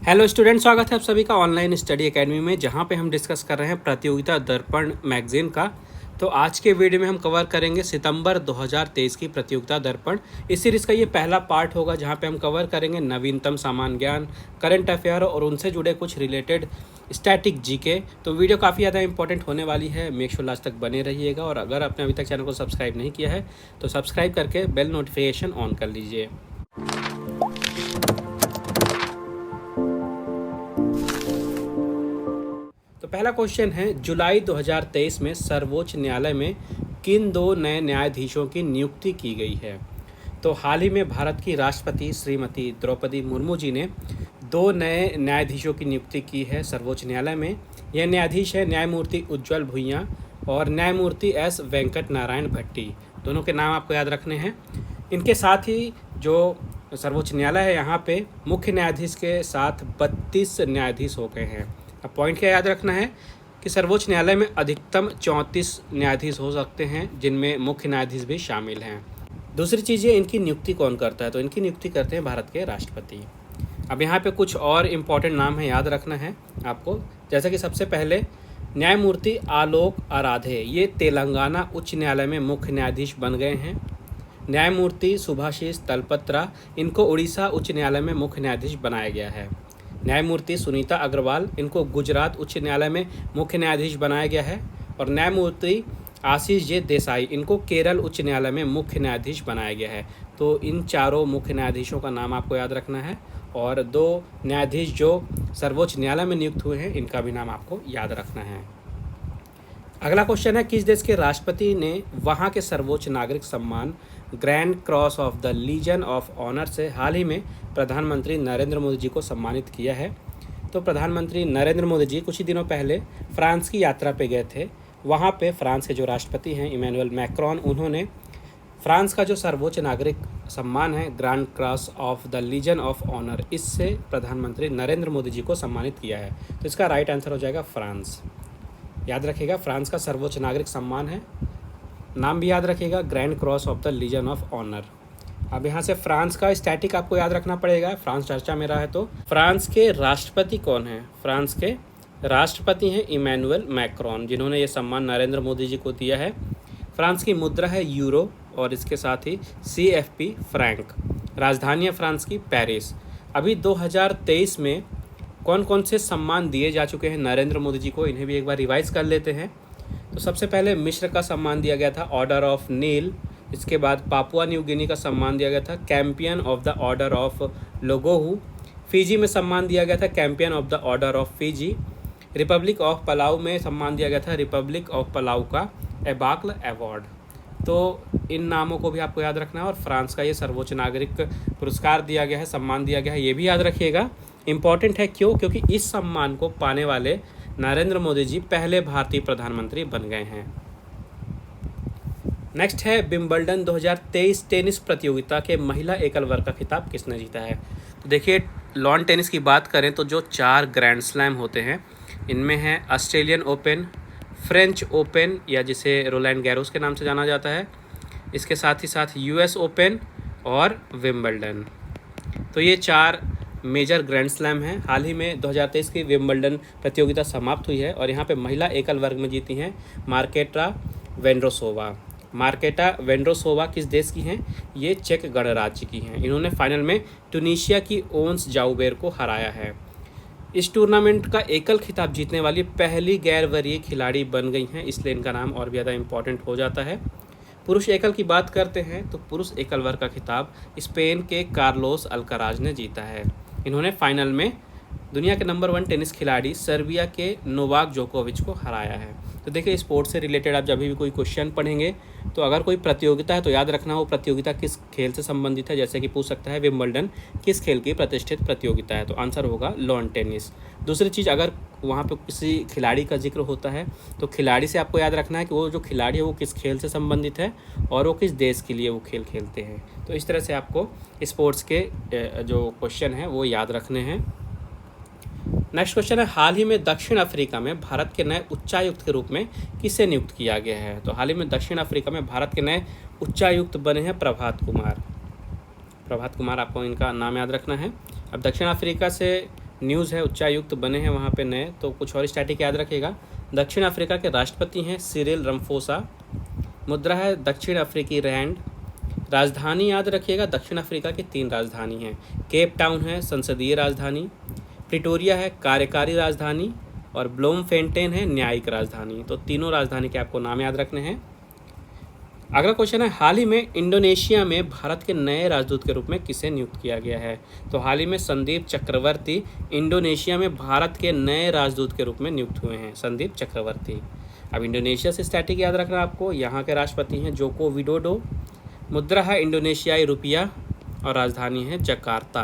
Hello student, स्वागत है आप सभी का ऑनलाइन स्टडी एकेडमी में, जहां पे हम डिस्कस कर रहे हैं प्रतियोगिता दर्पण मैगजीन का। तो आज के वीडियो में हम कवर करेंगे सितंबर 2023 की प्रतियोगिता दर्पण। इस सीरीज़ का ये पहला पार्ट होगा जहां पे हम कवर करेंगे नवीनतम सामान्य ज्ञान, करंट अफेयर और उनसे जुड़े कुछ रिलेटेड स्टैटिक जीके। तो वीडियो काफ़ी ज़्यादा इंपॉर्टेंट होने वाली है, मेक श्योर लास्ट तक बने रहिएगा। और अगर आपने अभी तक चैनल को सब्सक्राइब नहीं किया है तो सब्सक्राइब करके बेल नोटिफिकेशन ऑन कर लीजिए। तो पहला क्वेश्चन है, जुलाई 2023 में सर्वोच्च न्यायालय में किन दो नए न्यायाधीशों की नियुक्ति की गई है? तो हाल ही में भारत की राष्ट्रपति श्रीमती द्रौपदी मुर्मू जी ने दो नए न्यायाधीशों की नियुक्ति की है सर्वोच्च न्यायालय में। यह न्यायाधीश है न्यायमूर्ति उज्ज्वल भुइयाँ और न्यायमूर्ति एस वेंकट नारायण भट्टी। दोनों के नाम आपको याद रखने हैं। इनके साथ ही जो सर्वोच्च न्यायालय है, यहाँ पे मुख्य न्यायाधीश के साथ 32 न्यायाधीश हो गए हैं। अब पॉइंट क्या याद रखना है कि सर्वोच्च न्यायालय में अधिकतम 34 न्यायाधीश हो सकते हैं, जिनमें मुख्य न्यायाधीश भी शामिल हैं। दूसरी चीज़, ये इनकी नियुक्ति कौन करता है? तो इनकी नियुक्ति करते हैं भारत के राष्ट्रपति। अब यहाँ पे कुछ और इम्पॉर्टेंट नाम है, याद रखना है आपको। जैसा कि सबसे पहले न्यायमूर्ति आलोक आराधे, ये तेलंगाना उच्च न्यायालय में मुख्य न्यायाधीश बन गए हैं। न्यायमूर्ति सुभाषिष तलपत्रा, इनको उड़ीसा उच्च न्यायालय में मुख्य न्यायाधीश बनाया गया है। न्यायमूर्ति सुनीता अग्रवाल, इनको गुजरात उच्च न्यायालय में मुख्य न्यायाधीश बनाया गया है। और न्यायमूर्ति आशीष जे देसाई, इनको केरल उच्च न्यायालय में मुख्य न्यायाधीश बनाया गया है। तो इन चारों मुख्य न्यायाधीशों का नाम आपको याद रखना है। और दो न्यायाधीश जो सर्वोच्च न्यायालय में नियुक्त हुए हैं, इनका भी नाम आपको याद रखना है। अगला क्वेश्चन है, किस देश के राष्ट्रपति ने वहाँ के सर्वोच्च नागरिक सम्मान grand cross of the legion of honour से हाल ही में प्रधानमंत्री नरेंद्र मोदी जी को सम्मानित किया है? तो प्रधानमंत्री नरेंद्र मोदी जी कुछ ही दिनों पहले फ्रांस की यात्रा पे गए थे। वहाँ पे फ्रांस के जो राष्ट्रपति हैं इमैनुअल मैक्रोन, उन्होंने फ्रांस का जो सर्वोच्च नागरिक सम्मान है grand cross of the legion of honour, इससे प्रधानमंत्री नरेंद्र मोदी जी को सम्मानित किया है। तो इसका राइट आंसर हो जाएगा फ्रांस। याद रखिएगा, फ्रांस का सर्वोच्च नागरिक सम्मान है, नाम भी याद रखिएगा grand cross of the legion of honour. अब यहाँ से फ्रांस का स्टैटिक आपको याद रखना पड़ेगा, फ्रांस चर्चा में रहा है। तो फ्रांस के राष्ट्रपति कौन है? फ्रांस के राष्ट्रपति हैं इमैनुअल मैक्रोन, जिन्होंने ये सम्मान नरेंद्र मोदी जी को दिया है। फ्रांस की मुद्रा है यूरो और इसके साथ ही CFP फ्रैंक। राजधानी है फ्रांस की पेरिस। अभी 2023 में कौन कौन से सम्मान दिए जा चुके हैं नरेंद्र मोदी जी को, इन्हें भी एक बार रिवाइज कर लेते हैं। तो सबसे पहले मिस्र का सम्मान दिया गया था ऑर्डर ऑफ नील। इसके बाद पापुआ न्यू गिनी का सम्मान दिया गया था champion of the order of लोगोहू। Fiji में सम्मान दिया गया था champion of the order of Fiji. Republic of Palau में सम्मान दिया गया था रिपब्लिक ऑफ पलाऊ का एबाकल अवार्ड। तो इन नामों को भी आपको याद रखना है। और फ्रांस का ये सर्वोच्च नागरिक पुरस्कार दिया गया है, सम्मान दिया गया है, ये भी याद रखिएगा। इम्पॉर्टेंट है, क्यों? क्योंकि इस सम्मान को पाने वाले नरेंद्र मोदी जी पहले भारतीय प्रधानमंत्री बन गए हैं। नेक्स्ट है, विंबलडन 2023 टेनिस प्रतियोगिता के महिला एकल वर्ग का खिताब किसने जीता है? तो देखिए, लॉन टेनिस की बात करें तो जो 4 ग्रैंड स्लैम होते हैं, इनमें है ऑस्ट्रेलियन ओपन, फ्रेंच ओपन या जिसे रोलैंड गैरोस के नाम से जाना जाता है, इसके साथ ही साथ US ओपन और विंबलडन। तो ये 4 मेजर ग्रैंड स्लैम हैं। हाल ही में 2023 की विंबलडन प्रतियोगिता समाप्त हुई है और यहाँ पे महिला एकल वर्ग में जीती हैं मार्केटा वेंड्रोसोवा। मार्केटा वेंड्रोसोवा किस देश की हैं? ये चेक गणराज्य की हैं। इन्होंने फाइनल में ट्यूनीशिया की ओन्स जाउबेर को हराया है। इस टूर्नामेंट का एकल खिताब जीतने वाली पहली गैर वरीय खिलाड़ी बन गई हैं, इसलिए इनका नाम और भी ज़्यादा इंपॉर्टेंट हो जाता है। पुरुष एकल की बात करते हैं तो पुरुष एकल वर्ग का खिताब स्पेन के कार्लोस अल्कराज ने जीता है। इन्होंने फाइनल में दुनिया के नंबर 1 टेनिस खिलाड़ी सर्बिया के नोवाक जोकोविच को हराया है। तो देखिए, स्पोर्ट्स से रिलेटेड आप जब भी कोई क्वेश्चन पढ़ेंगे तो अगर कोई प्रतियोगिता है तो याद रखना वो प्रतियोगिता किस खेल से संबंधित है। जैसे कि पूछ सकता है विंबलडन किस खेल की प्रतिष्ठित प्रतियोगिता है, तो आंसर होगा लॉन टेनिस। दूसरी चीज़, अगर वहाँ पे किसी खिलाड़ी का जिक्र होता है तो खिलाड़ी से आपको याद रखना है कि वो जो खिलाड़ी है वो किस खेल से संबंधित है और वो किस देश के लिए वो खेल खेलते हैं। तो इस तरह से आपको स्पोर्ट्स के जो क्वेश्चन हैं वो याद रखने हैं। नेक्स्ट क्वेश्चन है, हाल ही में दक्षिण अफ्रीका में भारत के नए उच्चायुक्त के रूप में किसे नियुक्त किया गया है? तो हाल ही में दक्षिण अफ्रीका में भारत के नए उच्चायुक्त बने हैं प्रभात कुमार। आपको इनका नाम याद रखना है। अब दक्षिण अफ्रीका से न्यूज़ है, उच्चायुक्त बने हैं वहाँ पे नए। तो कुछ और स्टैटिक याद रखिएगा। दक्षिण अफ्रीका के राष्ट्रपति हैं सिरिल रमफोसा। मुद्रा है दक्षिण अफ्रीकी रैंड। राजधानी याद रखिएगा, दक्षिण अफ्रीका की 3 राजधानी हैं। केप टाउन है संसदीय राजधानी, प्रिटोरिया है कार्यकारी राजधानी, और ब्लोमफेंटेन है न्यायिक राजधानी। तो तीनों राजधानी के आपको नाम याद रखने हैं। अगला क्वेश्चन है, हाल ही में इंडोनेशिया में भारत के नए राजदूत के रूप में किसे नियुक्त किया गया है? तो हाल ही में संदीप चक्रवर्ती इंडोनेशिया में भारत के नए राजदूत के रूप में नियुक्त हुए हैं, संदीप चक्रवर्ती। अब इंडोनेशिया से स्टैटिक याद रखना आपको, यहाँ के राष्ट्रपति हैं जोको विडोडो। मुद्रा है इंडोनेशियाई रुपया और राजधानी है जकार्ता।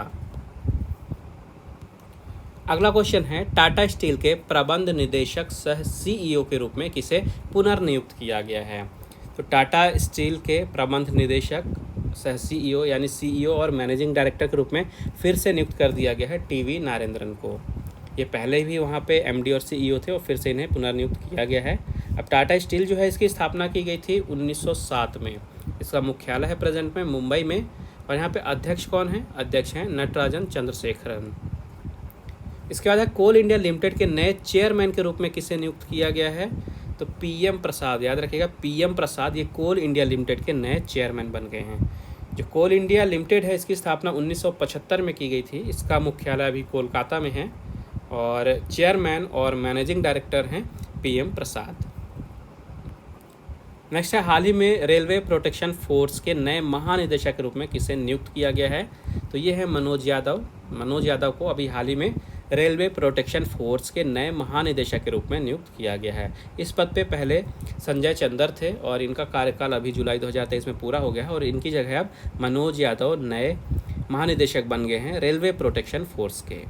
अगला क्वेश्चन है, टाटा स्टील के प्रबंध निदेशक सह सीईओ के रूप में किसे पुनर्नियुक्त किया गया है? तो टाटा स्टील के प्रबंध निदेशक सह सीईओ यानी सीईओ और मैनेजिंग डायरेक्टर के रूप में फिर से नियुक्त कर दिया गया है टीवी नारेंद्रन को। ये पहले भी वहाँ पे एमडी और सीईओ थे और फिर से इन्हें पुनर्नियुक्त किया गया है। अब टाटा स्टील जो है इसकी स्थापना की गई थी 1907 में। इसका मुख्यालय है प्रेजेंट में मुंबई में, और यहाँ पे अध्यक्ष कौन है? अध्यक्ष हैं नटराजन चंद्रशेखरन। इसके बाद है, कोल इंडिया लिमिटेड के नए चेयरमैन के रूप में किसे नियुक्त किया गया है? तो पीएम प्रसाद, याद रखिएगा पीएम प्रसाद ये कोल इंडिया लिमिटेड के नए चेयरमैन बन गए हैं। जो कोल इंडिया लिमिटेड है इसकी स्थापना 1975 में की गई थी। इसका मुख्यालय अभी कोलकाता में है और चेयरमैन और मैनेजिंग डायरेक्टर हैं पीएम प्रसाद। नेक्स्ट है, हाल ही में रेलवे प्रोटेक्शन फोर्स के नए महानिदेशक के रूप में किसे नियुक्त किया गया है? तो ये है मनोज यादव। मनोज यादव को अभी हाल ही में रेलवे प्रोटेक्शन फोर्स के नए महानिदेशक के रूप में नियुक्त किया गया है। इस पद पे पहले संजय चंदर थे और इनका कार्यकाल अभी जुलाई 2023 में पूरा हो गया है और इनकी जगह अब मनोज यादव नए महानिदेशक बन गए हैं रेलवे प्रोटेक्शन फोर्स के।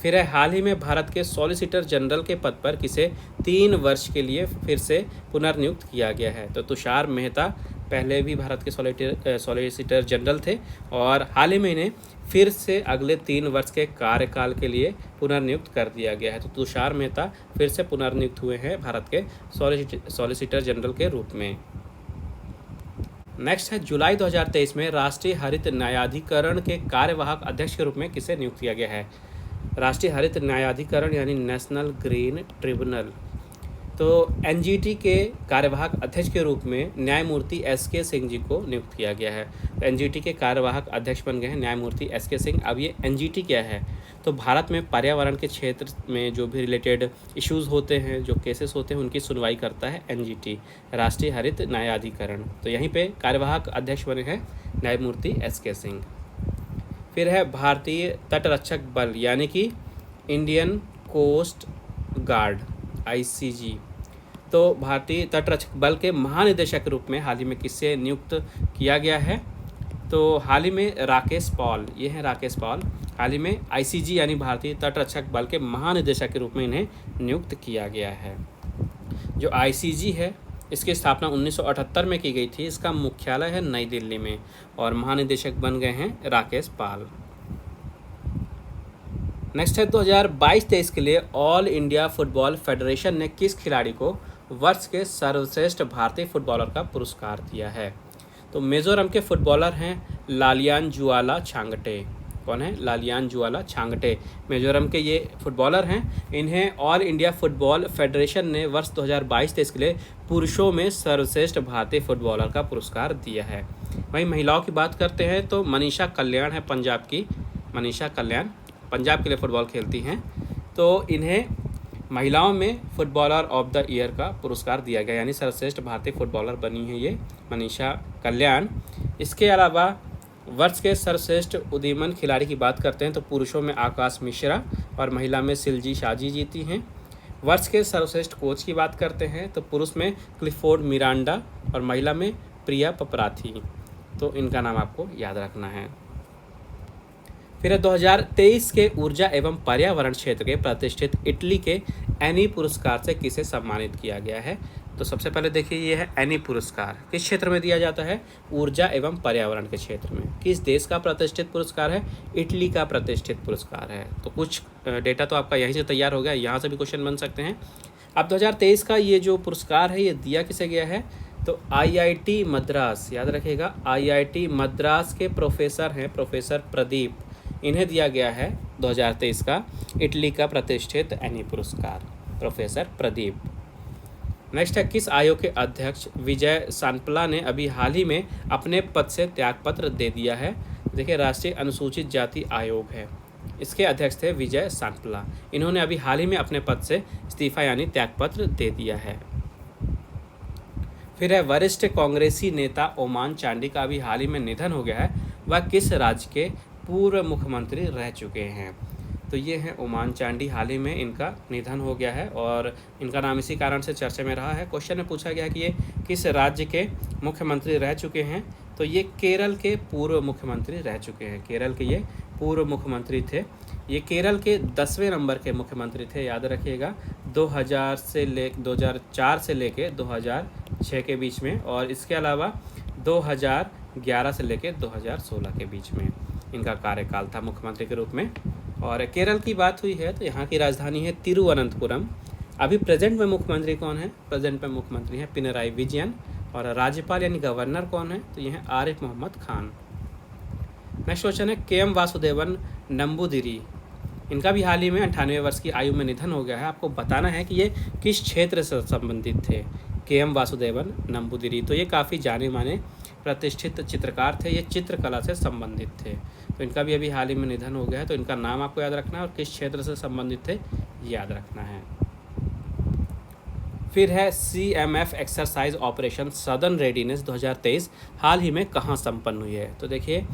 फिर है, हाल ही में भारत के सॉलिसिटर जनरल के पद पर किसे 3 वर्ष के लिए फिर से पुनर्नियुक्त किया गया है? तो तुषार मेहता पहले भी भारत के सॉलिसिटर जनरल थे और हाल ही में इन्हें फिर से अगले 3 वर्ष के कार्यकाल के लिए पुनर्नियुक्त कर दिया गया है। तो तुषार मेहता फिर से पुनर्नियुक्त हुए हैं भारत के सॉलिसिटर जनरल के रूप में। नेक्स्ट है, जुलाई 2023 में राष्ट्रीय हरित न्यायाधिकरण के कार्यवाहक अध्यक्ष के रूप में किसे नियुक्त किया गया है? राष्ट्रीय हरित न्यायाधिकरण यानी नेशनल ग्रीन ट्रिब्यूनल। तो एनजीटी के कार्यवाहक अध्यक्ष के रूप में न्यायमूर्ति एसके सिंह जी को नियुक्त किया गया है। तो एनजीटी के कार्यवाहक अध्यक्ष बन गए हैं न्यायमूर्ति एसके सिंह। अब ये एनजीटी क्या है? तो भारत में पर्यावरण के क्षेत्र में जो भी रिलेटेड इश्यूज़ होते हैं, जो केसेस होते हैं, उनकी सुनवाई करता है एनजीटी, राष्ट्रीय हरित न्यायाधिकरण। तो यहीं पे कार्यवाहक अध्यक्ष बने हैं न्यायमूर्ति एसके सिंह। फिर है, भारतीय तटरक्षक बल यानी कि इंडियन कोस्ट गार्ड आईसीजी। तो भारतीय तटरक्षक बल के महानिदेशक के रूप में हाल ही में किसे नियुक्त किया गया है? तो हाल ही में राकेश पॉल, ये हैं राकेश पॉल। हाल ही में आईसीजी यानी भारतीय तटरक्षक बल के महानिदेशक के रूप में इन्हें नियुक्त किया गया है। जो आईसीजी है इसकी स्थापना 1978 में की गई थी। इसका मुख्यालय है नई दिल्ली में और महानिदेशक बन गए हैं राकेश पाल। नेक्स्ट है, 2022-23 के लिए ऑल इंडिया फुटबॉल फेडरेशन ने किस खिलाड़ी को वर्ष के सर्वश्रेष्ठ भारतीय फुटबॉलर का पुरस्कार दिया है? तो मिजोरम के फुटबॉलर हैं लालियान जुआला छांगटे। कौन है? लालियान जुआला छांगटे मिजोरम के ये फुटबॉलर हैं। इन्हें ऑल इंडिया फुटबॉल फेडरेशन ने वर्ष 2022-23 के लिए पुरुषों में सर्वश्रेष्ठ भारतीय फुटबॉलर का पुरस्कार दिया है। वहीं महिलाओं की बात करते हैं तो मनीषा कल्याण है पंजाब की। मनीषा कल्याण पंजाब के लिए फुटबॉल खेलती हैं। तो इन्हें महिलाओं में फुटबॉलर ऑफ द ईयर का पुरस्कार दिया गया, यानी सर्वश्रेष्ठ भारतीय फुटबॉलर बनी है ये मनीषा कल्याण। इसके अलावा वर्ष के सर्वश्रेष्ठ उदीयमान खिलाड़ी की बात करते हैं तो पुरुषों में आकाश मिश्रा और महिला में सिलजी शाजी जीती हैं। वर्ष के सर्वश्रेष्ठ कोच की बात करते हैं तो पुरुष में क्लिफोर्ड मिरांडा और महिला में प्रिया पपराथी। तो इनका नाम आपको याद रखना है। फिर 2023 के ऊर्जा एवं पर्यावरण क्षेत्र के प्रतिष्ठित इटली के एनी पुरस्कार से किसे सम्मानित किया गया है? तो सबसे पहले देखिए, ये है एनी पुरस्कार। किस क्षेत्र में दिया जाता है? ऊर्जा एवं पर्यावरण के क्षेत्र में। किस देश का प्रतिष्ठित पुरस्कार है? इटली का प्रतिष्ठित पुरस्कार है। तो कुछ डेटा तो आपका यहीं से तैयार हो गया, यहाँ से भी क्वेश्चन बन सकते हैं। अब 2023 का ये जो पुरस्कार है ये दिया किसे गया है? तो आईआईटी मद्रास, याद रखिएगा आईआईटी मद्रास के प्रोफेसर हैं प्रोफेसर प्रदीप। इन्हें दिया गया है 2023 का इटली का प्रतिष्ठित एनी पुरस्कार, प्रोफेसर प्रदीप। नेक्स्ट है, किस आयोग के अध्यक्ष विजय सांपला ने अभी हाल ही में अपने पद से त्यागपत्र दे दिया है? देखिए, राष्ट्रीय अनुसूचित जाति आयोग है, इसके अध्यक्ष थे विजय सांपला। इन्होंने अभी हाल ही में अपने पद से इस्तीफा यानी त्यागपत्र दे दिया है। फिर है, वरिष्ठ कांग्रेसी नेता ओमान चांडी का अभी हाल ही में निधन हो गया है, वह किस राज्य के पूर्व मुख्यमंत्री रह चुके हैं? तो ये हैं ओमान चांडी, हाल ही में इनका निधन हो गया है और इनका नाम इसी कारण से चर्चा में रहा है। क्वेश्चन में पूछा गया कि ये किस राज्य के मुख्यमंत्री रह चुके हैं? तो ये केरल के पूर्व मुख्यमंत्री रह चुके हैं। केरल के ये पूर्व मुख्यमंत्री थे। ये केरल के 10वें नंबर के मुख्यमंत्री थे, याद रखिएगा, 2004 से लेके 2006 के बीच में, और इसके अलावा 2011 से लेके 2016 के बीच में इनका कार्यकाल था मुख्यमंत्री के रूप में। और केरल की बात हुई है तो यहाँ की राजधानी है तिरुवनंतपुरम। अभी प्रेजेंट में मुख्यमंत्री कौन है? प्रेजेंट में मुख्यमंत्री हैं पिनराई विजयन। और राज्यपाल यानी गवर्नर कौन है? तो ये हैं आरिफ मोहम्मद खान। नेक्स्ट क्वेश्चन है, के एम वासुदेवन नंबूदिरी, इनका भी हाल ही में 98 वर्ष की आयु में निधन हो गया है। आपको बताना है कि ये किस क्षेत्र से संबंधित थे। के एम वासुदेवन नंबूदिरी, तो ये काफ़ी जाने माने प्रतिष्ठित चित्रकार थे, ये चित्रकला से संबंधित थे। तो इनका भी अभी हाल ही में निधन हो गया है, तो इनका नाम आपको याद रखना है और किस क्षेत्र से संबंधित थे याद रखना है। फिर है, CMF exercise operation southern readiness 2023 हाल ही में कहाँ संपन्न हुई है? तो देखिए,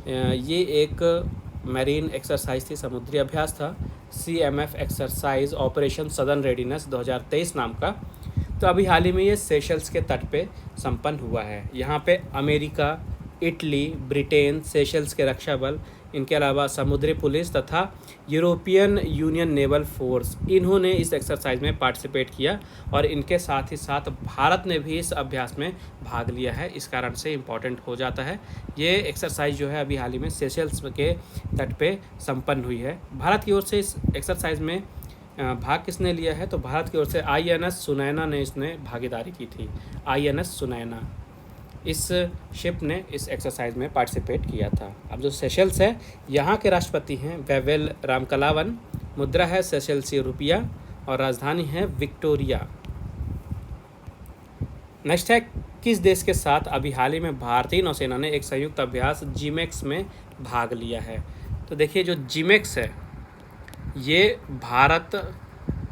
ये एक मैरीन एक्सरसाइज थी, समुद्री अभ्यास था, CMF exercise operation southern readiness 2023 नाम का। तो अभी हाल ही में ये सेशल्स के तट पे संपन्न हुआ है। यहाँ पे अमेरिका, इटली, ब्रिटेन, सेशल्स के रक्षा बल, इनके अलावा समुद्री पुलिस तथा यूरोपियन यूनियन नेवल फोर्स, इन्होंने इस एक्सरसाइज में पार्टिसिपेट किया और इनके साथ ही साथ भारत ने भी इस अभ्यास में भाग लिया है। इस कारण से इम्पॉर्टेंट हो जाता है। ये एक्सरसाइज जो है अभी हाल ही में सेशल्स के तट पे संपन्न हुई है। भारत की ओर से इस एक्सरसाइज में भाग किसने लिया है? तो भारत की ओर से INS सुनैना ने इसने भागीदारी की थी। INS सुनैना, इस शिप ने इस एक्सरसाइज में पार्टिसिपेट किया था। अब जो सेशल्स है, यहाँ के राष्ट्रपति हैं वेवेल रामकलावन, मुद्रा है सेशल्सी रुपया और राजधानी है विक्टोरिया। नेक्स्ट है, किस देश के साथ अभी हाल ही में भारतीय नौसेना ने एक संयुक्त अभ्यास जिमेक्स में भाग लिया है? तो देखिए, जो जिमेक्स है ये भारत,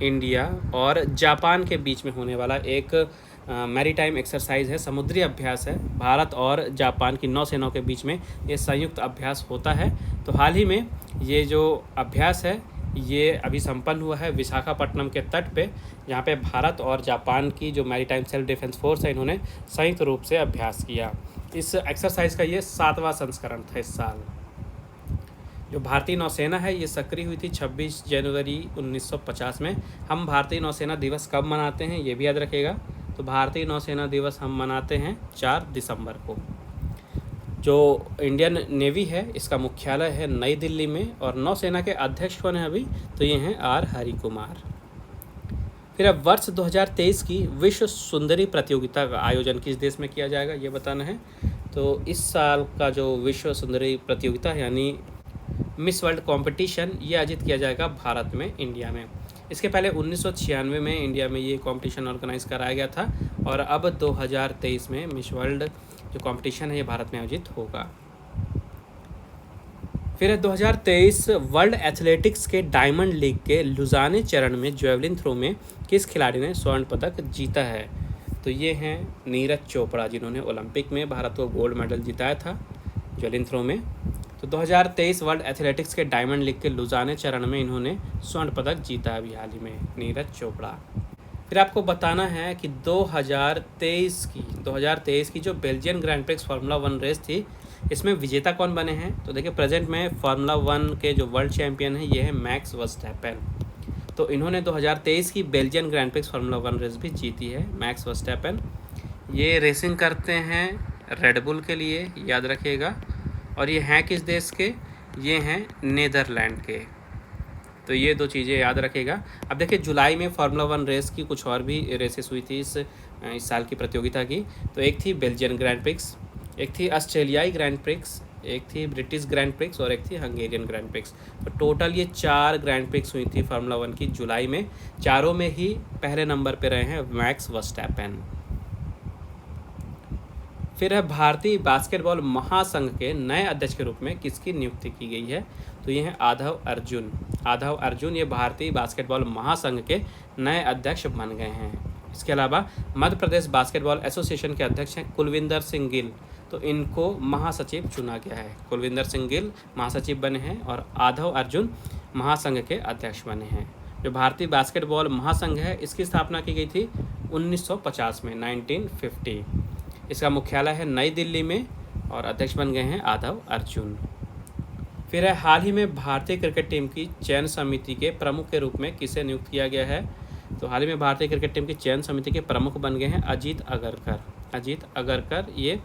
इंडिया और जापान के बीच में होने वाला एक मैरीटाइम एक्सरसाइज है, समुद्री अभ्यास है। भारत और जापान की नौसेनाओं के बीच में ये संयुक्त अभ्यास होता है। तो हाल ही में ये जो अभ्यास है ये अभी संपन्न हुआ है विशाखापट्टनम के तट पे, जहाँ पे भारत और जापान की जो मैरीटाइम सेल्फ डिफेंस फोर्स है, इन्होंने संयुक्त रूप से अभ्यास किया। इस एक्सरसाइज का ये 7वां संस्करण था इस साल। जो भारतीय नौसेना है ये सक्रिय हुई थी 26 जनवरी 1950 में। हम भारतीय नौसेना दिवस कब मनाते हैं ये भी याद रखिएगा। तो भारतीय नौसेना दिवस हम मनाते हैं 4 दिसंबर को। जो इंडियन नेवी है इसका मुख्यालय है नई दिल्ली में और नौसेना के अध्यक्ष कौन है अभी? तो ये हैं आर हरि कुमार। फिर अब वर्ष 2023 की विश्व सुंदरी प्रतियोगिता का आयोजन किस देश में किया जाएगा ये बताना है। तो इस साल का जो विश्व सुंदरी प्रतियोगिता है यानी मिस वर्ल्ड कंपटीशन, ये आयोजित किया जाएगा भारत में, इंडिया में। इसके पहले 1996 में इंडिया में ये कंपटीशन ऑर्गेनाइज कराया गया था और अब 2023 में मिस वर्ल्ड जो कंपटीशन है ये भारत में आयोजित होगा। फिर 2023 वर्ल्ड एथलेटिक्स के डायमंड लीग के लुजाने चरण में जेवलिन थ्रो में किस खिलाड़ी ने स्वर्ण पदक जीता है? तो ये हैं नीरज चोपड़ा, जिन्होंने ओलंपिक में भारत को गोल्ड मेडल जिताया था जेवलिन थ्रो में। तो 2023 वर्ल्ड एथलेटिक्स के डायमंड लीग के लुजाने चरण में इन्होंने स्वर्ण पदक जीता अभी हाल ही में, नीरज चोपड़ा। फिर आपको बताना है कि 2023 की जो Belgian grand prix formula 1 race थी, इसमें विजेता कौन बने हैं? तो देखिए, प्रेजेंट में फार्मूला 1 के जो वर्ल्ड चैंपियन हैं ये है मैक्स वर्स्टैपेन। तो इन्होंने 2023 की Belgian grand prix formula 1 race भी जीती है, मैक्स वर्स्टैपेन। ये रेसिंग करते हैं रेडबुल के लिए, याद रखिएगा। और ये हैं किस देश के? ये हैं नीदरलैंड के। तो ये 2 चीज़ें याद रखिएगा। अब देखिए, जुलाई में फार्मूला 1 रेस की कुछ और भी रेसेस हुई थी इस साल की प्रतियोगिता की। तो एक थी बेल्जियन ग्रैंड प्रिक्स, एक थी ऑस्ट्रेलियाई ग्रैंड प्रिक्स, एक थी ब्रिटिश ग्रैंड प्रिक्स और एक थी हंगेरियन ग्रैंड प्रिक्स। तो टोटल ये 4 ग्रैंड प्रिक्स हुई थी फार्मूला 1 की जुलाई में। चारों में ही पहले नंबर पे रहे हैं मैक्स वर्स्टैपेन। फिर है भारतीय बास्केटबॉल महासंघ के नए अध्यक्ष के रूप में किसकी नियुक्ति की गई है? तो ये हैं आधव अर्जुन। आधव अर्जुन ये भारतीय बास्केटबॉल महासंघ के नए अध्यक्ष बन गए हैं। इसके अलावा मध्य प्रदेश बास्केटबॉल एसोसिएशन के अध्यक्ष हैं कुलविंदर सिंह गिल, तो इनको महासचिव चुना गया है। कुलविंदर सिंह गिल महासचिव बने हैं और आधव अर्जुन महासंघ के अध्यक्ष बने हैं। जो भारतीय बास्केटबॉल महासंघ है इसकी स्थापना की गई थी 1950 में, 1950। इसका मुख्यालय है नई दिल्ली में और अध्यक्ष बन गए हैं आधव अर्जुन। फिर है हाल ही में भारतीय क्रिकेट टीम की चयन समिति के प्रमुख के रूप में किसे नियुक्त किया गया है? तो हाल ही में भारतीय क्रिकेट टीम की चयन समिति के प्रमुख बन गए हैं अजीत अगरकर। अजीत अगरकर ये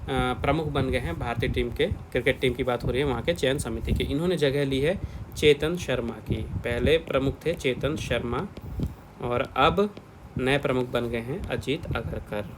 प्रमुख बन गए हैं भारतीय टीम के, क्रिकेट टीम की बात हो रही है वहाँ के चयन समिति की। इन्होंने जगह ली है चेतन शर्मा की। पहले प्रमुख थे चेतन शर्मा और अब नए प्रमुख बन गए हैं अजीत अगरकर।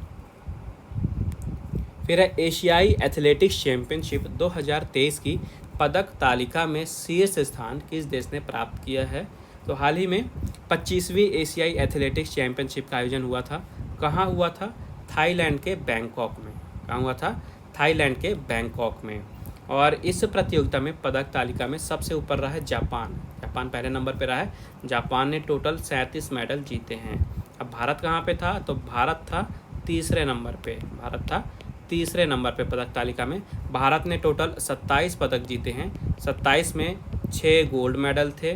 फिर है एशियाई एथलेटिक्स चैंपियनशिप 2023 की पदक तालिका में शीर्ष स्थान किस देश ने प्राप्त किया है? तो हाल ही में 25वीं एशियाई एथलेटिक्स चैंपियनशिप का आयोजन हुआ था। कहाँ हुआ था? थाईलैंड के बैंकॉक में। कहाँ हुआ था? थाईलैंड के बैंकॉक में। और इस प्रतियोगिता में पदक तालिका में सबसे ऊपर रहा है जापान। जापान पहले नंबर पे रहा है। जापान ने टोटल 37 मेडल जीते हैं। अब भारत कहाँ पे था? तो भारत था तीसरे नंबर पे। भारत था तीसरे नंबर पे पदक तालिका में। भारत ने टोटल 27 पदक जीते हैं। 27 में 6 गोल्ड मेडल थे,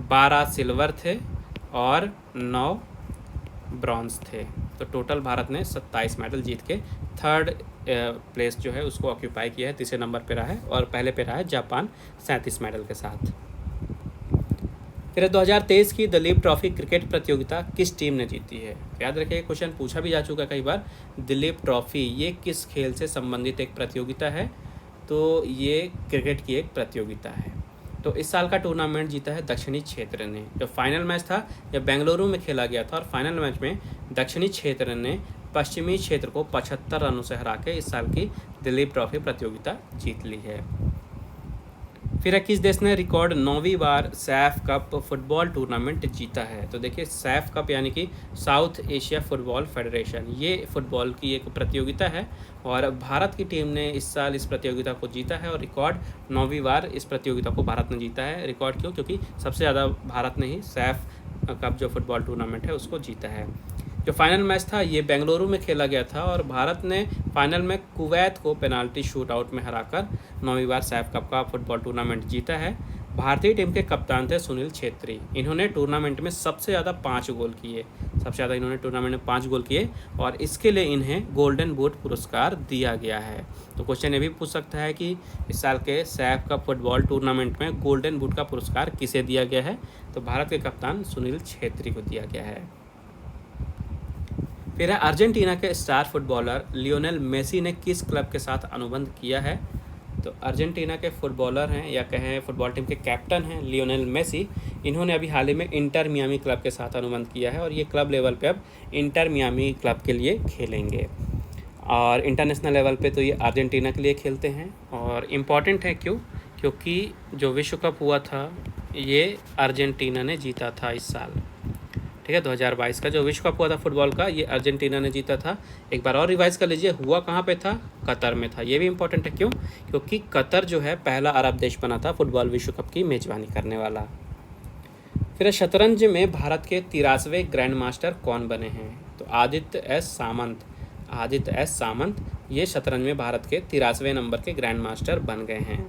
12 सिल्वर थे और 9 ब्रॉन्ज थे। तो टोटल भारत ने 27 मेडल जीत के थर्ड प्लेस जो है उसको ऑक्यूपाई किया है, तीसरे नंबर पे रहा है। और पहले पे रहा है जापान 37 मेडल के साथ। फिर 2023 की दिलीप ट्रॉफी क्रिकेट प्रतियोगिता किस टीम ने जीती है? याद रखिए क्वेश्चन पूछा भी जा चुका कई बार। दिलीप ट्रॉफी ये किस खेल से संबंधित एक प्रतियोगिता है? तो ये क्रिकेट की एक प्रतियोगिता है। तो इस साल का टूर्नामेंट जीता है दक्षिणी क्षेत्र ने। जो फाइनल मैच था यह बेंगलुरु में खेला गया था और फाइनल मैच में दक्षिणी क्षेत्र ने पश्चिमी क्षेत्र को 75 रनों से हरा के इस साल की दिलीप ट्रॉफी प्रतियोगिता जीत ली है। फिर किस देश ने रिकॉर्ड 9वीं बार सैफ कप फुटबॉल टूर्नामेंट जीता है? तो देखिए सैफ कप यानी कि साउथ एशिया फुटबॉल फेडरेशन, ये फुटबॉल की एक प्रतियोगिता है और भारत की टीम ने इस साल इस प्रतियोगिता को जीता है और रिकॉर्ड 9वीं बार इस प्रतियोगिता को भारत ने जीता है। रिकॉर्ड क्यों? क्योंकि सबसे ज़्यादा भारत ने ही सैफ कप जो फुटबॉल टूर्नामेंट है उसको जीता है। जो फाइनल मैच था ये बेंगलुरु में खेला गया था और भारत ने फाइनल में कुवैत को पेनाल्टी शूट आउट में हराकर 9वीं बार सैफ कप का फुटबॉल टूर्नामेंट जीता है। भारतीय टीम के कप्तान थे सुनील छेत्री। इन्होंने टूर्नामेंट में सबसे ज़्यादा 5 गोल किए। सबसे ज़्यादा इन्होंने टूर्नामेंट में 5 गोल किए और इसके लिए इन्हें गोल्डन बूट पुरस्कार दिया गया है। तो क्वेश्चन ये भी पूछ सकता है कि इस साल के सैफ कप फुटबॉल टूर्नामेंट में गोल्डन बूट का पुरस्कार किसे दिया गया है? तो भारत के कप्तान सुनील छेत्री को दिया गया है। फिर है अर्जेंटीना के स्टार फुटबॉलर लियोनेल मेसी ने किस क्लब के साथ अनुबंध किया है? तो अर्जेंटीना के फुटबॉलर हैं या कहें फुटबॉल टीम के कैप्टन हैं लियोनेल मेसी। इन्होंने अभी हाल ही में इंटर मियामी क्लब के साथ अनुबंध किया है और ये क्लब लेवल पे अब इंटर मियामी क्लब के लिए खेलेंगे और इंटरनेशनल लेवल पे तो ये अर्जेंटीना के लिए खेलते हैं। और इम्पॉर्टेंट है क्यों? क्योंकि जो विश्व कप हुआ था ये अर्जेंटीना ने जीता था इस साल। ठीक है, 2022 का जो विश्व कप हुआ था फुटबॉल का ये अर्जेंटीना ने जीता था। एक बार और रिवाइज कर लीजिए, हुआ कहाँ पे था? कतर में था। ये भी इम्पोर्टेंट है क्यों? क्योंकि कतर जो है पहला अरब देश बना था फुटबॉल विश्व कप की मेजबानी करने वाला। फिर शतरंज में भारत के 83वें ग्रैंड मास्टर कौन बने हैं? तो आदित्य एस सामंत। आदित्य एस सामंत ये शतरंज में भारत के 83वें नंबर के ग्रैंड मास्टर बन गए हैं।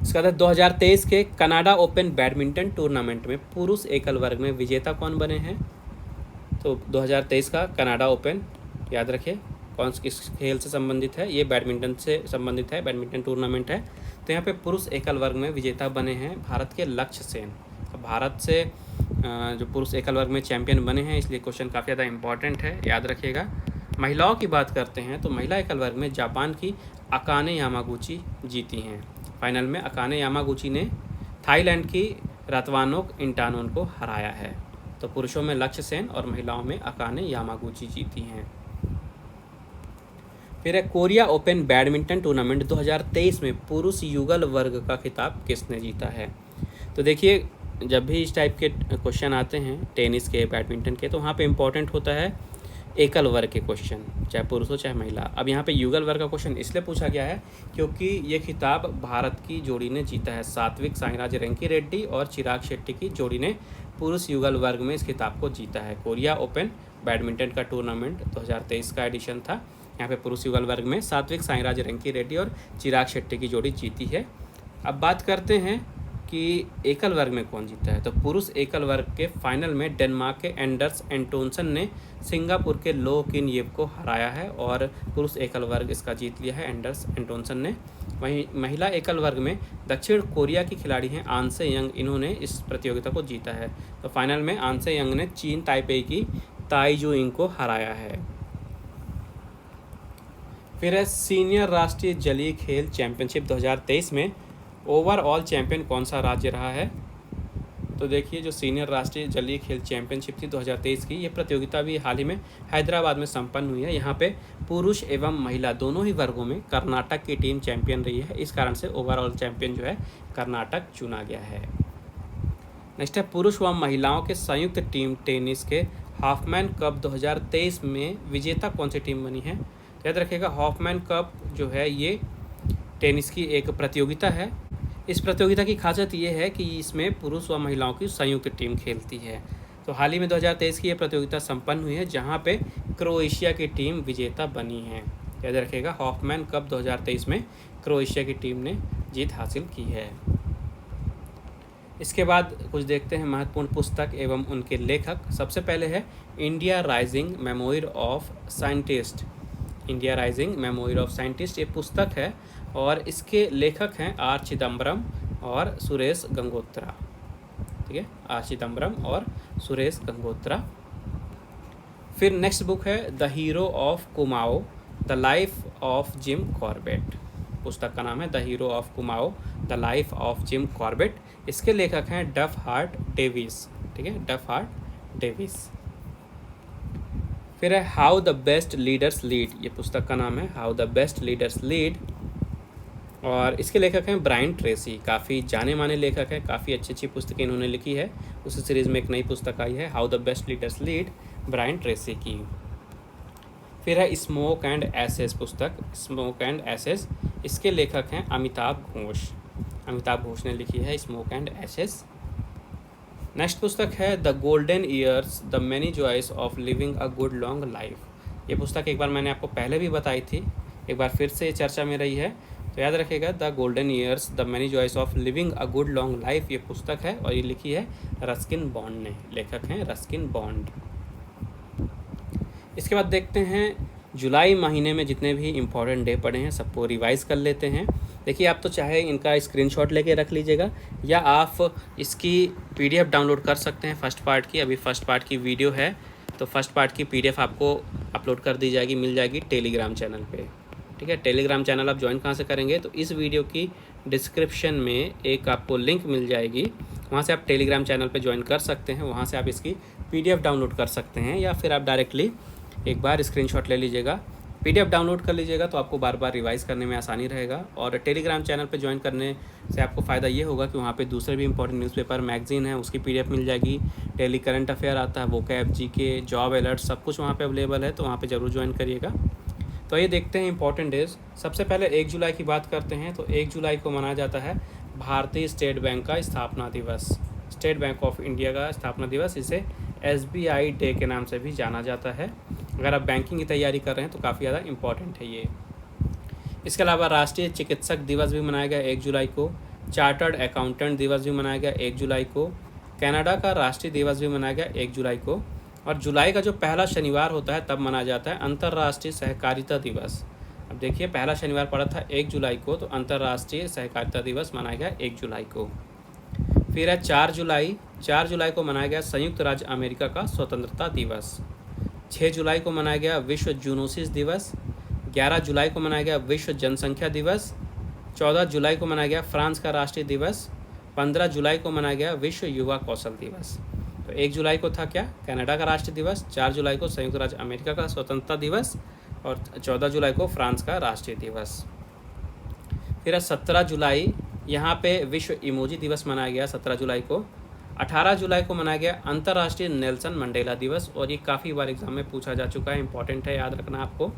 इसके बाद 2023 के कनाडा ओपन बैडमिंटन टूर्नामेंट में पुरुष एकल वर्ग में विजेता कौन बने हैं? तो 2023 का कनाडा ओपन याद रखिए कौन किस खेल से संबंधित है? ये बैडमिंटन से संबंधित है, बैडमिंटन टूर्नामेंट है। तो यहाँ पे पुरुष एकल वर्ग में विजेता बने हैं भारत के लक्ष्य सेन। तो भारत से जो पुरुष एकल वर्ग में चैंपियन बने हैं, इसलिए क्वेश्चन काफ़ी ज़्यादा इंपॉर्टेंट है, याद रखिएगा। महिलाओं की बात करते हैं तो महिला एकल वर्ग में जापान की अकाने यामागुची जीती हैं। फाइनल में अकाने यामागुची ने थाईलैंड की रतवानोक इंटानोन को हराया है। तो पुरुषों में लक्ष्य सेन और महिलाओं में अकाने यामागुची जीती हैं। फिर है कोरिया ओपन बैडमिंटन टूर्नामेंट 2023 में पुरुष युगल वर्ग का खिताब किसने जीता है। तो देखिए, जब भी इस टाइप के क्वेश्चन आते हैं टेनिस के, बैडमिंटन के, तो वहाँ पे इम्पोर्टेंट होता है एकल वर्ग के क्वेश्चन, चाहे पुरुष हो चाहे महिला। अब यहाँ पे युगल वर्ग का क्वेश्चन इसलिए पूछा गया है क्योंकि ये खिताब भारत की जोड़ी ने जीता है। सात्विक साईराज रंकी रेड्डी और चिराग शेट्टी की जोड़ी ने पुरुष युगल वर्ग में इस खिताब को जीता है। कोरिया ओपन बैडमिंटन का टूर्नामेंट 2023 का एडिशन था। यहाँ पे पुरुष युगल वर्ग में सात्विक साईराज रंकी रेड्डी और चिराग शेट्टी की जोड़ी जीती है। अब बात करते हैं कि एकल वर्ग में कौन जीता है। तो पुरुष एकल वर्ग के फाइनल में डेनमार्क के एंडर्स एंटोनसन ने सिंगापुर के लो किन येव को हराया है और पुरुष एकल वर्ग इसका जीत लिया है एंडर्स एंटोनसन ने। वहीं महिला एकल वर्ग में दक्षिण कोरिया की खिलाड़ी हैं आंसे यंग, इन्होंने इस प्रतियोगिता को जीता है। तो फाइनल में आंसे यंग ने चीन ताइपेई की ताई जू इंग को हराया है। फिर है सीनियर राष्ट्रीय जलीय खेल चैंपियनशिप 2023 में ओवरऑल चैंपियन कौन सा राज्य रहा है। तो देखिए, जो सीनियर राष्ट्रीय जलीय खेल चैंपियनशिप थी 2023 की, ये प्रतियोगिता भी हाल ही में हैदराबाद में संपन्न हुई है। यहाँ पे पुरुष एवं महिला दोनों ही वर्गों में कर्नाटक की टीम चैंपियन रही है। इस कारण से ओवरऑल चैंपियन जो है कर्नाटक चुना गया है। नेक्स्ट है पुरुष व महिलाओं के संयुक्त टीम टेनिस के हॉफमैन कप 2023 में विजेता कौन सी टीम बनी है। तो याद रखिएगा, हॉफमैन कप जो है ये टेनिस की एक प्रतियोगिता है। इस प्रतियोगिता की खासियत ये है कि इसमें पुरुष व महिलाओं की संयुक्त टीम खेलती है। तो हाल ही में 2023 की ये प्रतियोगिता संपन्न हुई है, जहां पे क्रोएशिया की टीम विजेता बनी है। याद रखिएगा, हॉफमैन कप 2023 में क्रोएशिया की टीम ने जीत हासिल की है। इसके बाद कुछ देखते हैं महत्वपूर्ण पुस्तक एवं उनके लेखक। सबसे पहले है India rising memoir of scientist. India rising memoir of scientist ये पुस्तक है और इसके लेखक हैं आर चिदम्बरम और सुरेश गंगोत्रा। ठीक है, आर चिदम्बरम और सुरेश गंगोत्रा। फिर नेक्स्ट बुक है the hero of Kumaon the life of Jim Corbett. पुस्तक का नाम है the hero of Kumaon the life of Jim Corbett. इसके लेखक हैं डफ हार्ट डेविस। ठीक है, डफ हार्ट डेविस। फिर है how the best leaders lead. ये पुस्तक का नाम है how the best leaders lead और इसके लेखक हैं ब्रायन ट्रेसी। काफ़ी जाने माने लेखक हैं, काफ़ी अच्छी अच्छी पुस्तकें इन्होंने लिखी है। उस सीरीज़ में एक नई पुस्तक आई है how the best leaders lead, Brian Tracy की। फिर है स्मोक एंड एसेस पुस्तक, स्मोक एंड एसेस। इसके लेखक हैं अमिताभ घोष। अमिताभ घोष ने लिखी है स्मोक एंड एसेस। नेक्स्ट पुस्तक है the golden years the many joys of living a good long life. ये पुस्तक एक बार मैंने आपको पहले भी बताई थी, एक बार फिर से चर्चा में रही है। तो याद रखिएगा, the golden years the many joys of living a good long life ये पुस्तक है और ये लिखी है रस्किन बॉन्ड ने। लेखक हैं रस्किन बॉन्ड। इसके बाद देखते हैं जुलाई महीने में जितने भी इम्पोर्टेंट डे पड़े हैं सबको रिवाइज़ कर लेते हैं। देखिए, आप तो चाहे इनका स्क्रीनशॉट लेके रख लीजिएगा या आप इसकी पीडीएफ डाउनलोड कर सकते हैं फर्स्ट पार्ट की। अभी फर्स्ट पार्ट की वीडियो है तो फर्स्ट पार्ट की पीडीएफ आपको अपलोड कर दी जाएगी, मिल जाएगी टेलीग्राम चैनल पे। ठीक है, टेलीग्राम चैनल आप ज्वाइन कहाँ से करेंगे, तो इस वीडियो की डिस्क्रिप्शन में एक आपको लिंक मिल जाएगी, वहाँ से आप टेलीग्राम चैनल पे ज्वाइन कर सकते हैं। वहाँ से आप इसकी पीडीएफ डाउनलोड कर सकते हैं या फिर आप डायरेक्टली एक बार स्क्रीनशॉट ले लीजिएगा, पीडीएफ डाउनलोड कर लीजिएगा, तो आपको बार बार रिवाइज़ करने में आसानी रहेगा। और टेलीग्राम चैनल पे ज्वाइन करने से आपको फ़ायदा ये होगा कि वहाँ पे दूसरे भी इंपॉर्टेंट न्यूज़पेपर मैगजीन है उसकी पीडीएफ मिल जाएगी। डेली करंट अफेयर आता है, वोकैब, जीके, जॉब अलर्ट सब कुछ वहाँ पे अवेलेबल है, तो वहाँ पे ज़रूर ज्वाइन करिएगा। तो ये देखते हैं इंपॉर्टेंट डेज। सबसे पहले 1 जुलाई की बात करते हैं। तो 1 जुलाई को मनाया जाता है भारतीय स्टेट बैंक का स्थापना दिवस, स्टेट बैंक ऑफ इंडिया का स्थापना दिवस। इसे SBI डे के नाम से भी जाना जाता है। अगर आप बैंकिंग की तैयारी कर रहे हैं तो काफ़ी ज़्यादा इम्पॉर्टेंट है ये। इसके अलावा राष्ट्रीय चिकित्सक दिवस भी मनाया गया 1 जुलाई को। चार्टर्ड अकाउंटेंट दिवस भी मनाया गया 1 जुलाई को। कनाडा का राष्ट्रीय दिवस भी मनाया गया 1 जुलाई को। और जुलाई का जो पहला शनिवार होता है तब मनाया जाता है अंतर्राष्ट्रीय सहकारिता दिवस। अब देखिए, पहला शनिवार पड़ा था 1 जुलाई को, तो अंतर्राष्ट्रीय सहकारिता दिवस मनाया गया 1 जुलाई को। फिर है 4 जुलाई। 4 जुलाई को मनाया गया संयुक्त राज्य अमेरिका का स्वतंत्रता दिवस। 6 जुलाई को मनाया गया विश्व जूनोसिस दिवस। 11 जुलाई को मनाया गया विश्व जनसंख्या दिवस। 14 जुलाई को मनाया गया फ्रांस का राष्ट्रीय दिवस। 15 जुलाई को मनाया गया विश्व युवा कौशल दिवस। तो 1 जुलाई को था क्या, कनाडा का राष्ट्रीय दिवस। 4 जुलाई को संयुक्त राज्य अमेरिका का स्वतंत्रता दिवस और 14 जुलाई को फ्रांस का राष्ट्रीय दिवस। फिर है 17 जुलाई, यहाँ पे विश्व इमोजी दिवस मनाया गया 17 जुलाई को। 18 जुलाई को मनाया गया अंतर्राष्ट्रीय नेल्सन मंडेला दिवस, और ये काफ़ी बार एग्जाम में पूछा जा चुका है, इंपॉर्टेंट है, याद रखना आपको।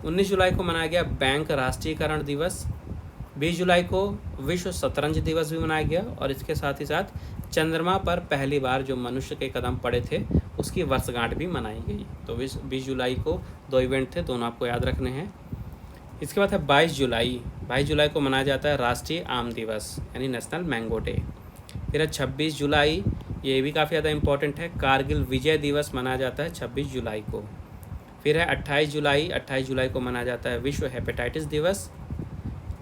19 जुलाई को मनाया गया बैंक राष्ट्रीयकरण दिवस। 20 जुलाई को विश्व शतरंज दिवस भी मनाया गया, और इसके साथ ही साथ चंद्रमा पर पहली बार जो मनुष्य के कदम पड़े थे उसकी वर्षगांठ भी मनाई गई। तो 20 जुलाई को 2 इवेंट थे, दोनों आपको याद रखने हैं। इसके बाद है 22 जुलाई। 22 जुलाई को मनाया जाता है राष्ट्रीय आम दिवस, यानी नेशनल मैंगो डे। फिर है 26 जुलाई, ये भी काफ़ी ज़्यादा इंपॉर्टेंट है, कारगिल विजय दिवस मनाया जाता है 26 जुलाई को। फिर है 28 जुलाई, 28 जुलाई को मनाया जाता है विश्व हेपेटाइटिस दिवस।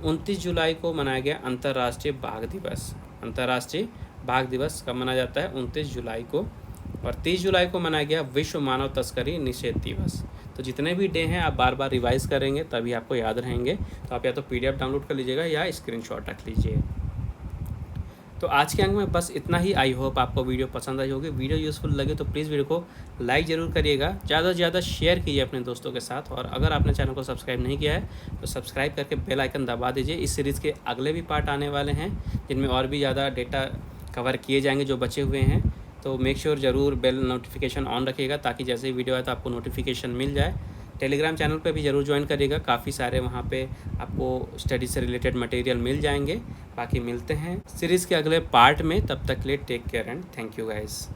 29 जुलाई को मनाया गया अंतर्राष्ट्रीय बाघ दिवस। अंतर्राष्ट्रीय बाघ दिवस कब मनाया जाता है? 29 जुलाई को। और 30 जुलाई को मनाया गया विश्व मानव तस्करी निषेध दिवस। तो जितने भी डे हैं आप बार बार रिवाइज करेंगे तभी आपको याद रहेंगे। तो आप या तो PDF डाउनलोड कर लीजिएगा या स्क्रीनशॉट रख लीजिए। तो आज के अंक में बस इतना ही। आई होप आपको वीडियो पसंद आई होगी। वीडियो यूज़फुल लगे तो प्लीज़ वीडियो को लाइक ज़रूर करिएगा, ज़्यादा से ज़्यादा शेयर कीजिए अपने दोस्तों के साथ। और अगर आपने चैनल को सब्सक्राइब नहीं किया है तो सब्सक्राइब करके बेल आइकन दबा दीजिए। इस सीरीज़ के अगले भी पार्ट आने वाले हैं जिनमें और भी ज़्यादा डेटा कवर किए जाएंगे जो बचे हुए हैं। तो मेक श्योर ज़रूर बेल नोटिफिकेशन ऑन रखिएगा ताकि जैसे ही वीडियो आए तो आपको नोटिफिकेशन मिल जाए। टेलीग्राम चैनल पे भी ज़रूर ज्वाइन करिएगा, काफ़ी सारे वहाँ पे आपको स्टडी से रिलेटेड मटेरियल मिल जाएंगे। बाकी मिलते हैं सीरीज़ के अगले पार्ट में, तब तक के लिए take care and thank you guys.